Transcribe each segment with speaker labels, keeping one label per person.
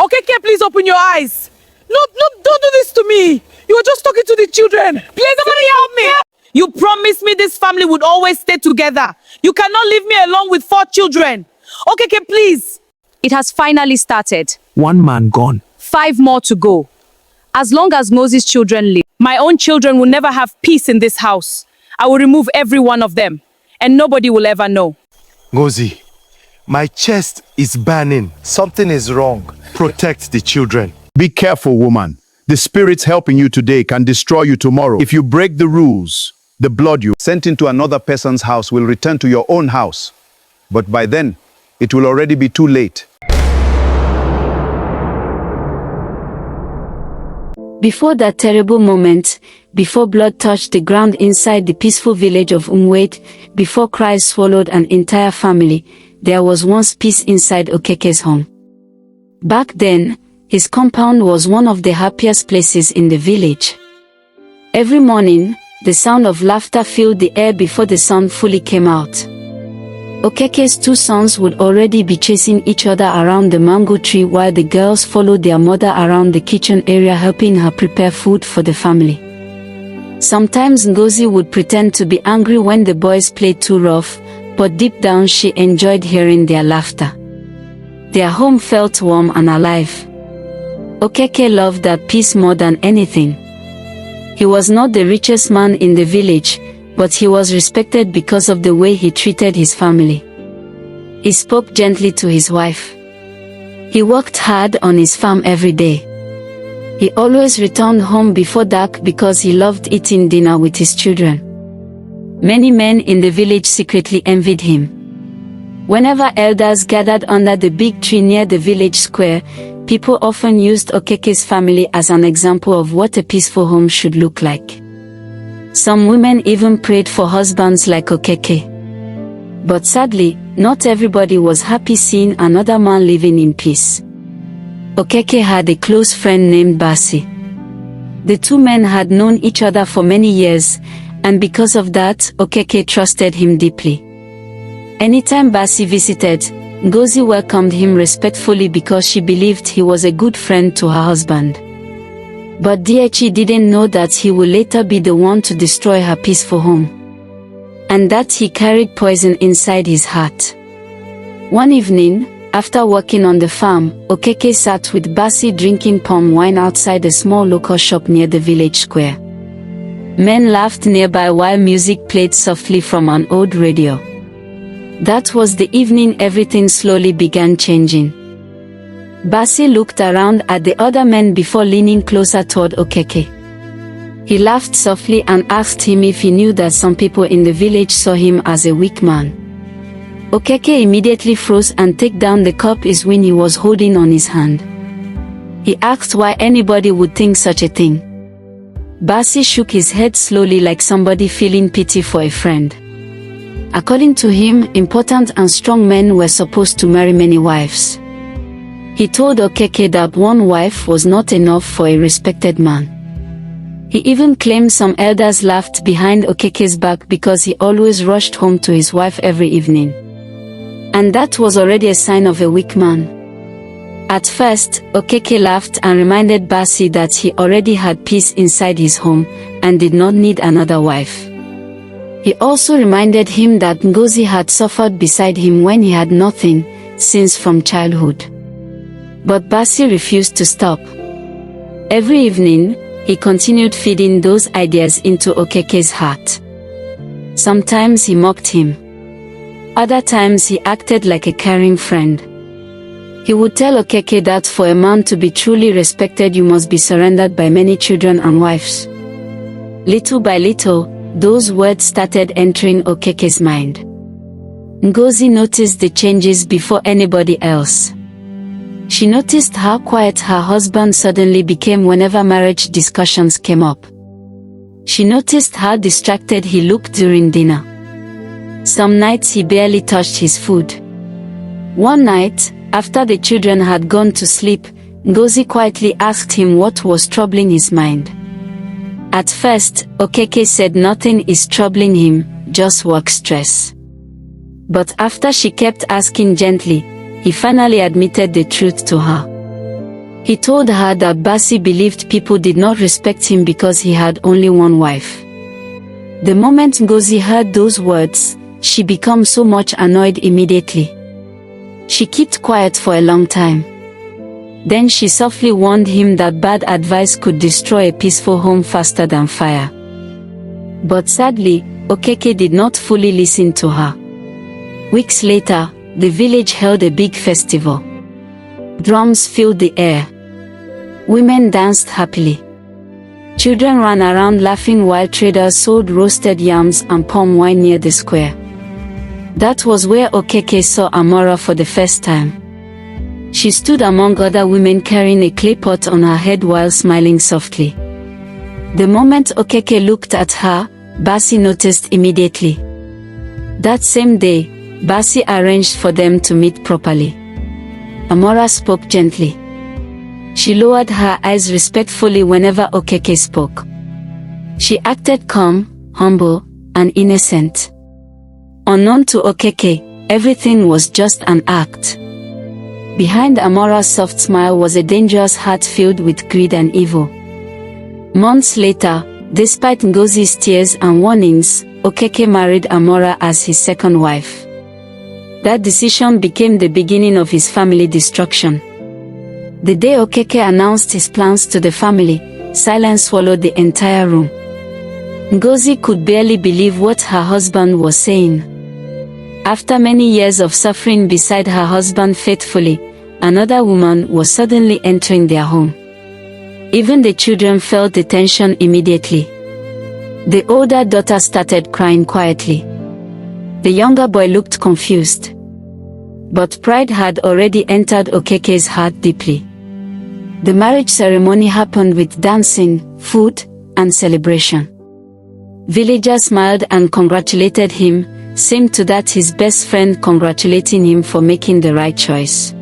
Speaker 1: Okeke, please open your eyes. No, don't do this to me. You were just talking to the children. Please, somebody help me. You promised me this family would always stay together. You cannot leave me alone with 4 children. Okeke, please.
Speaker 2: It has finally started.
Speaker 3: 1 man gone.
Speaker 2: 5 more to go. As long as Ngozi's children live, my own children will never have peace in this house. I will remove every one of them, and nobody will ever know.
Speaker 4: Ngozi, my chest is burning.
Speaker 5: Something is wrong.
Speaker 4: Protect the children.
Speaker 6: Be careful, woman. The spirits helping you today can destroy you tomorrow. If you break the rules, the blood you sent into another person's house will return to your own house. But by then, it will already be too late.
Speaker 7: Before that terrible moment, before blood touched the ground inside the peaceful village of Umwed, before cries swallowed an entire family, there was once peace inside Okeke's home. Back then, his compound was one of the happiest places in the village. Every morning, the sound of laughter filled the air before the sun fully came out. Okeke's 2 sons would already be chasing each other around the mango tree while the girls followed their mother around the kitchen area helping her prepare food for the family. Sometimes Ngozi would pretend to be angry when the boys played too rough, but deep down she enjoyed hearing their laughter. Their home felt warm and alive. Okeke loved that peace more than anything. He was not the richest man in the village, but he was respected because of the way he treated his family. He spoke gently to his wife. He worked hard on his farm every day. He always returned home before dark because he loved eating dinner with his children. Many men in the village secretly envied him. Whenever elders gathered under the big tree near the village square, people often used Okeke's family as an example of what a peaceful home should look like. Some women even prayed for husbands like Okeke. But sadly, not everybody was happy seeing another man living in peace. Okeke had a close friend named Basi. The 2 men had known each other for many years, and because of that, Okeke trusted him deeply. Anytime Basi visited, Ngozi welcomed him respectfully because she believed he was a good friend to her husband. But Diechi didn't know that he would later be the one to destroy her peaceful home. And that he carried poison inside his heart. One evening, after working on the farm, Okeke sat with Basi drinking palm wine outside a small local shop near the village square. Men laughed nearby while music played softly from an old radio. That was the evening everything slowly began changing. Basi looked around at the other men before leaning closer toward Okeke. He laughed softly and asked him if he knew that some people in the village saw him as a weak man. Okeke immediately froze and took down the cup his Winnie was holding on his hand. He asked why anybody would think such a thing. Basi shook his head slowly like somebody feeling pity for a friend. According to him, important and strong men were supposed to marry many wives. He told Okeke that 1 wife was not enough for a respected man. He even claimed some elders laughed behind Okeke's back because he always rushed home to his wife every evening. And that was already a sign of a weak man. At first, Okeke laughed and reminded Basi that he already had peace inside his home, and did not need another wife. He also reminded him that Ngozi had suffered beside him when he had nothing, since from childhood. But Basi refused to stop. Every evening, he continued feeding those ideas into Okeke's heart. Sometimes he mocked him. Other times he acted like a caring friend. He would tell Okeke that for a man to be truly respected you must be surrendered by many children and wives. Little by little, those words started entering Okeke's mind. Ngozi noticed the changes before anybody else. She noticed how quiet her husband suddenly became whenever marriage discussions came up. She noticed how distracted he looked during dinner. Some nights he barely touched his food. One night, after the children had gone to sleep, Ngozi quietly asked him what was troubling his mind. At first, Okeke said nothing is troubling him, just work stress. But after she kept asking gently, he finally admitted the truth to her. He told her that Basi believed people did not respect him because he had only one wife. The moment Ngozi heard those words, she became so much annoyed immediately. She kept quiet for a long time. Then she softly warned him that bad advice could destroy a peaceful home faster than fire. But sadly, Okeke did not fully listen to her. Weeks later, the village held a big festival. Drums filled the air. Women danced happily. Children ran around laughing while traders sold roasted yams and palm wine near the square. That was where Okeke saw Amora for the first time. She stood among other women carrying a clay pot on her head while smiling softly. The moment Okeke looked at her, Basi noticed immediately. That same day, Basi arranged for them to meet properly. Amora spoke gently. She lowered her eyes respectfully whenever Okeke spoke. She acted calm, humble, and innocent. Unknown to Okeke, everything was just an act. Behind Amora's soft smile was a dangerous heart filled with greed and evil. Months later, despite Ngozi's tears and warnings, Okeke married Amora as his second wife. That decision became the beginning of his family destruction. The day Okeke announced his plans to the family, silence swallowed the entire room. Ngozi could barely believe what her husband was saying. After many years of suffering beside her husband faithfully, another woman was suddenly entering their home. Even the children felt the tension immediately. The older daughter started crying quietly. The younger boy looked confused. But pride had already entered Okeke's heart deeply. The marriage ceremony happened with dancing, food, and celebration. Villagers smiled and congratulated him, same to that his best friend congratulating him for making the right choice.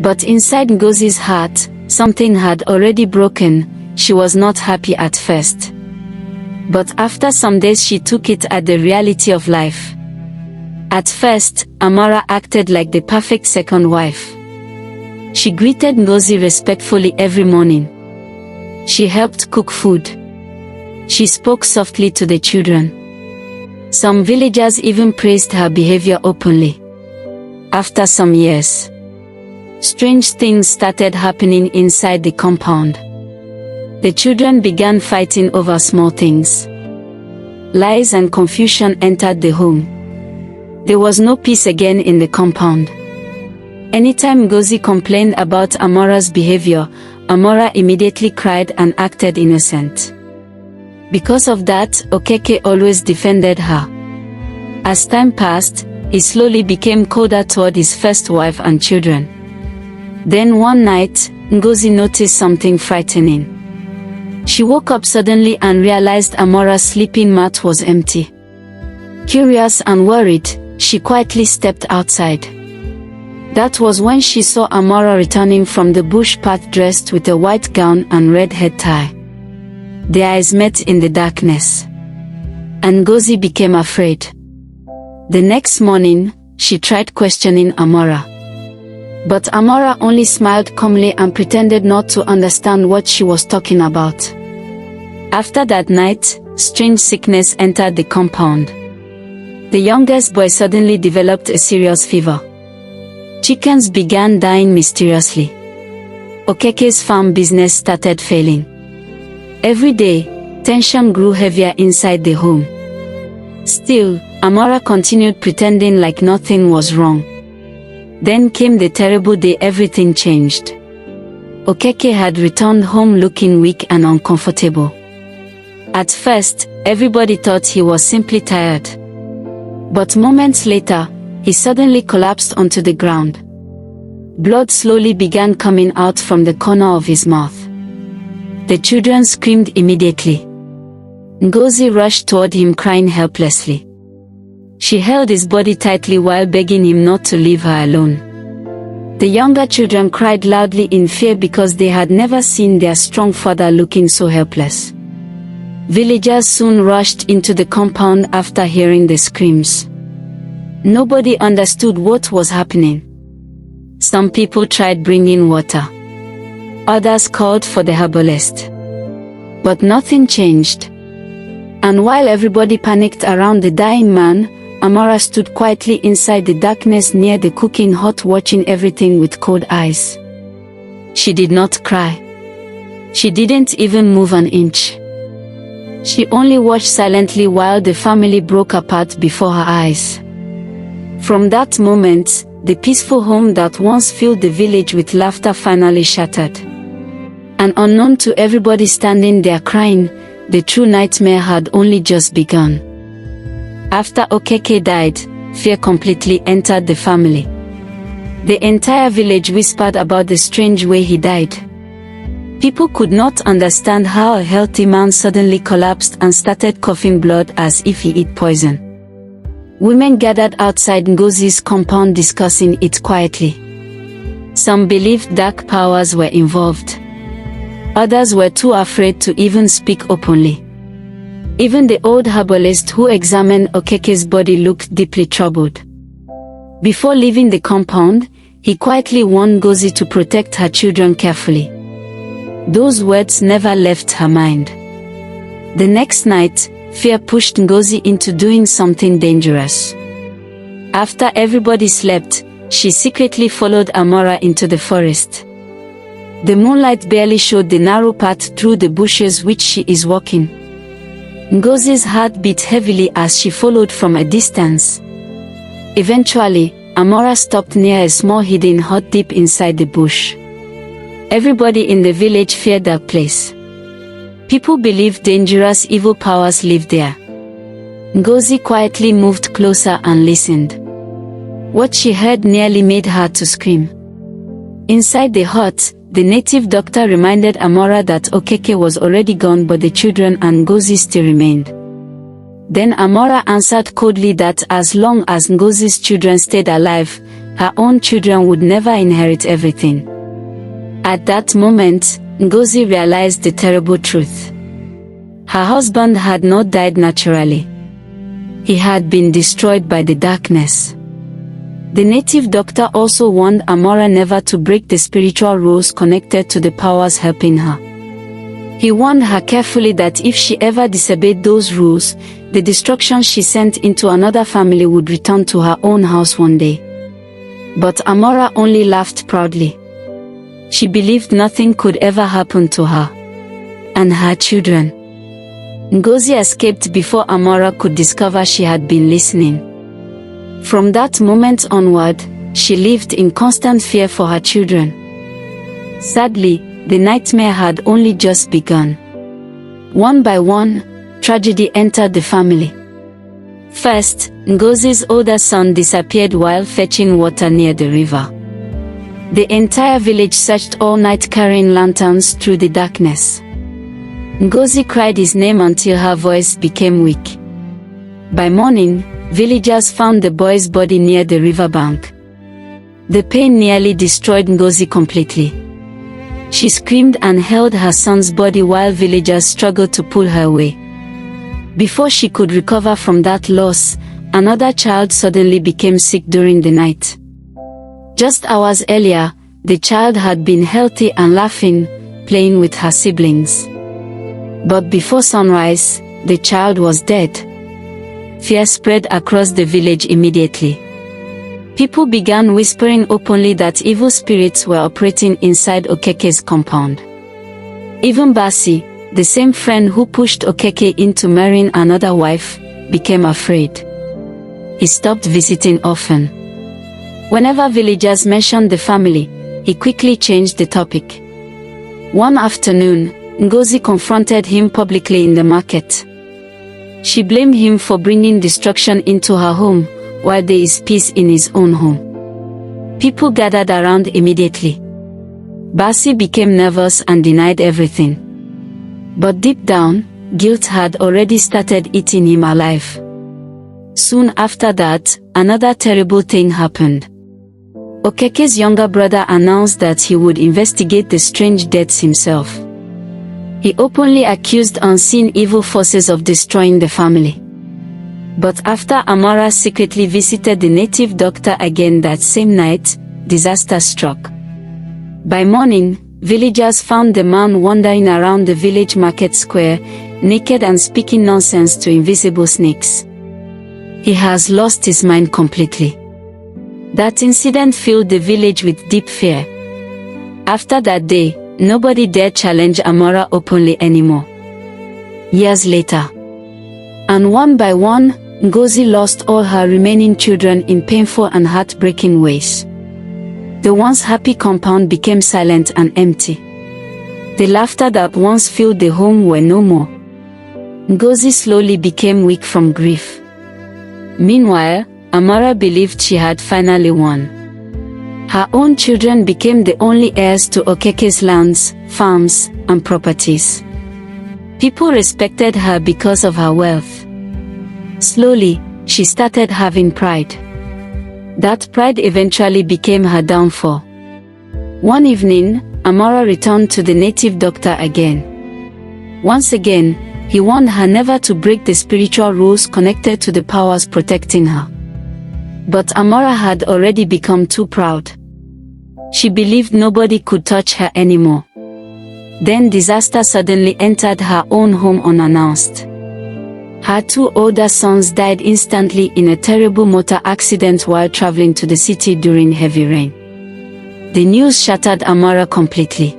Speaker 7: But inside Ngozi's heart, something had already broken. She was not happy at first. But after some days she took it as the reality of life. At first, Amora acted like the perfect second wife. She greeted Ngozi respectfully every morning. She helped cook food. She spoke softly to the children. Some villagers even praised her behavior openly. After some years, strange things started happening inside the compound. The children began fighting over small things. Lies and confusion entered the home. There was no peace again in the compound. Anytime Ngozi complained about Amora's behavior, Amora immediately cried and acted innocent. Because of that, Okeke always defended her. As time passed, he slowly became colder toward his first wife and children. Then one night, Ngozi noticed something frightening. She woke up suddenly and realized Amora's sleeping mat was empty. Curious and worried, she quietly stepped outside. That was when she saw Amora returning from the bush path dressed with a white gown and red head tie. Their eyes met in the darkness. And Ngozi became afraid. The next morning, she tried questioning Amora. But Amora only smiled calmly and pretended not to understand what she was talking about. After that night, strange sickness entered the compound. The youngest boy suddenly developed a serious fever. Chickens began dying mysteriously. Okeke's farm business started failing. Every day, tension grew heavier inside the home. Still, Amora continued pretending like nothing was wrong. Then came the terrible day everything changed. Okeke had returned home looking weak and uncomfortable. At first, everybody thought he was simply tired. But moments later, he suddenly collapsed onto the ground. Blood slowly began coming out from the corner of his mouth. The children screamed immediately. Ngozi rushed toward him crying helplessly. She held his body tightly while begging him not to leave her alone. The younger children cried loudly in fear because they had never seen their strong father looking so helpless. Villagers soon rushed into the compound after hearing the screams. Nobody understood what was happening. Some people tried bringing water. Others called for the herbalist. But nothing changed. And while everybody panicked around the dying man, Amora stood quietly inside the darkness near the cooking hut, watching everything with cold eyes. She did not cry. She didn't even move an inch. She only watched silently while the family broke apart before her eyes. From that moment, the peaceful home that once filled the village with laughter finally shattered. And unknown to everybody standing there crying, the true nightmare had only just begun. After Okeke died, fear completely entered the family. The entire village whispered about the strange way he died. People could not understand how a healthy man suddenly collapsed and started coughing blood as if he ate poison. Women gathered outside Ngozi's compound discussing it quietly. Some believed dark powers were involved. Others were too afraid to even speak openly. Even the old herbalist who examined Okeke's body looked deeply troubled. Before leaving the compound, he quietly warned Ngozi to protect her children carefully. Those words never left her mind. The next night, fear pushed Ngozi into doing something dangerous. After everybody slept, she secretly followed Amora into the forest. The moonlight barely showed the narrow path through the bushes which she is walking. Ngozi's heart beat heavily as she followed from a distance. Eventually, Amora stopped near a small hidden hut deep inside the bush. Everybody in the village feared that place. People believed dangerous evil powers lived there. Ngozi quietly moved closer and listened. What she heard nearly made her to scream. Inside the hut, the native doctor reminded Amora that Okeke was already gone, but the children and Ngozi still remained. Then Amora answered coldly that as long as Ngozi's children stayed alive, her own children would never inherit everything. At that moment, Ngozi realized the terrible truth. Her husband had not died naturally. He had been destroyed by the darkness. The native doctor also warned Amora never to break the spiritual rules connected to the powers helping her. He warned her carefully that if she ever disobeyed those rules, the destruction she sent into another family would return to her own house one day. But Amora only laughed proudly. She believed nothing could ever happen to her and her children. Ngozi escaped before Amora could discover she had been listening. From that moment onward, she lived in constant fear for her children. Sadly, the nightmare had only just begun. One by one, tragedy entered the family. First, Ngozi's older son disappeared while fetching water near the river. The entire village searched all night carrying lanterns through the darkness. Ngozi cried his name until her voice became weak. By morning, villagers found the boy's body near the riverbank. The pain nearly destroyed Ngozi completely. She screamed and held her son's body while villagers struggled to pull her away. Before she could recover from that loss, another child suddenly became sick during the night. Just hours earlier, the child had been healthy and laughing, playing with her siblings. But before sunrise, the child was dead. Fear spread across the village immediately. People began whispering openly that evil spirits were operating inside Okeke's compound. Even Basi, the same friend who pushed Okeke into marrying another wife, became afraid. He stopped visiting often. Whenever villagers mentioned the family, he quickly changed the topic. One afternoon, Ngozi confronted him publicly in the market. She blamed him for bringing destruction into her home, while there is peace in his own home. People gathered around immediately. Basi became nervous and denied everything. But deep down, guilt had already started eating him alive. Soon after that, another terrible thing happened. Okeke's younger brother announced that he would investigate the strange deaths himself. He openly accused unseen evil forces of destroying the family. But after Amora secretly visited the native doctor again that same night, disaster struck. By morning, villagers found the man wandering around the village market square, naked and speaking nonsense to invisible snakes. He has lost his mind completely. That incident filled the village with deep fear. After that day, nobody dared challenge Amora openly anymore. Years later, and one by one, Ngozi lost all her remaining children in painful and heartbreaking ways. The once happy compound became silent and empty. The laughter that once filled the home were no more. Ngozi slowly became weak from grief. Meanwhile, Amara believed she had finally won. Her own children became the only heirs to Okeke's lands, farms, and properties. People respected her because of her wealth. Slowly, she started having pride. That pride eventually became her downfall. One evening, Amara returned to the native doctor again. Once again, he warned her never to break the spiritual rules connected to the powers protecting her. But Amara had already become too proud. She believed nobody could touch her anymore. Then disaster suddenly entered her own home unannounced. Her two older sons died instantly in a terrible motor accident while traveling to the city during heavy rain. The news shattered Amara completely.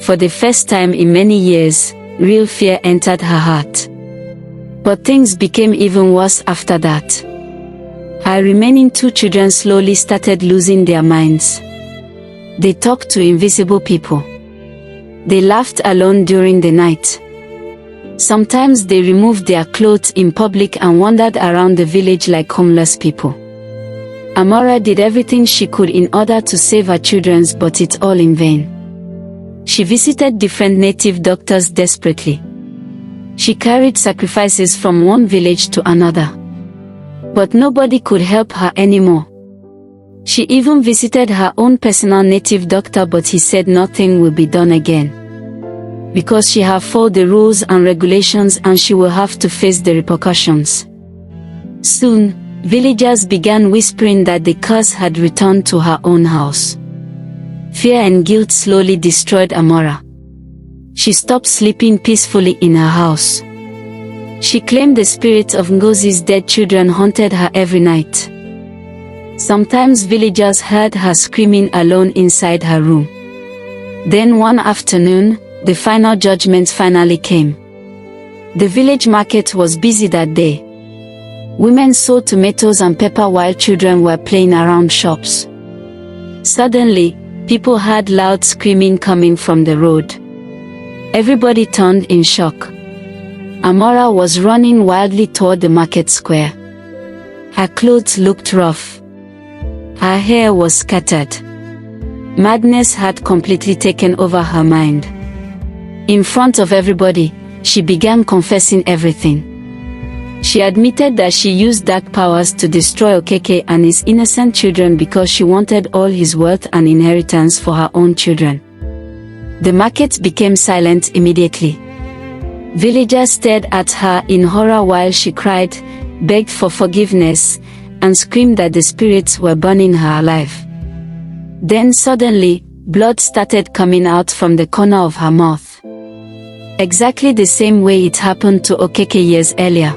Speaker 7: For the first time in many years, real fear entered her heart. But things became even worse after that. Her remaining two children slowly started losing their minds. They talked to invisible people. They laughed alone during the night. Sometimes they removed their clothes in public and wandered around the village like homeless people. Amara did everything she could in order to save her children, but it all in vain. She visited different native doctors desperately. She carried sacrifices from one village to another. But nobody could help her anymore. She even visited her own personal native doctor, but he said nothing will be done again. Because she had followed the rules and regulations and she will have to face the repercussions. Soon, villagers began whispering that the curse had returned to her own house. Fear and guilt slowly destroyed Amara. She stopped sleeping peacefully in her house. She claimed the spirits of Ngozi's dead children haunted her every night. Sometimes villagers heard her screaming alone inside her room. Then one afternoon, the final judgment finally came. The village market was busy that day. Women sold tomatoes and pepper while children were playing around shops. Suddenly, people heard loud screaming coming from the road. Everybody turned in shock. Amara was running wildly toward the market square. Her clothes looked rough. Her hair was scattered. Madness had completely taken over her mind. In front of everybody, she began confessing everything. She admitted that she used dark powers to destroy Okeke and his innocent children because she wanted all his wealth and inheritance for her own children. The market became silent immediately. Villagers stared at her in horror while she cried, begged for forgiveness, and screamed that the spirits were burning her alive. Then suddenly, blood started coming out from the corner of her mouth. Exactly the same way it happened to Okeke years earlier.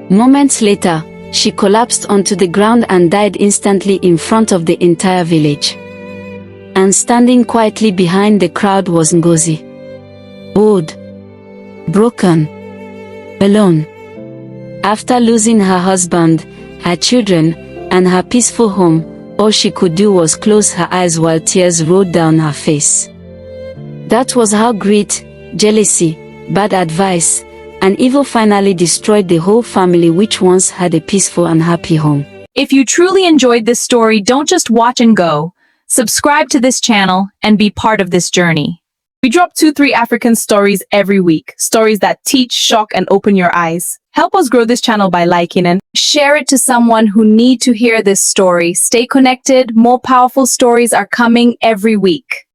Speaker 7: Moments later, she collapsed onto the ground and died instantly in front of the entire village. And standing quietly behind the crowd was Ngozi. Old, broken, alone. After losing her husband, her children, and her peaceful home, all she could do was close her eyes while tears rolled down her face. That was how greed, jealousy, bad advice, and evil finally destroyed the whole family which once had a peaceful and happy home.
Speaker 2: If you truly enjoyed this story, don't just watch and go. Subscribe to this channel and be part of this journey. We drop 2-3 African stories every week, stories that teach, shock, and open your eyes. Help us grow this channel by liking and share it to someone who needs to hear this story. Stay connected, more powerful stories are coming every week.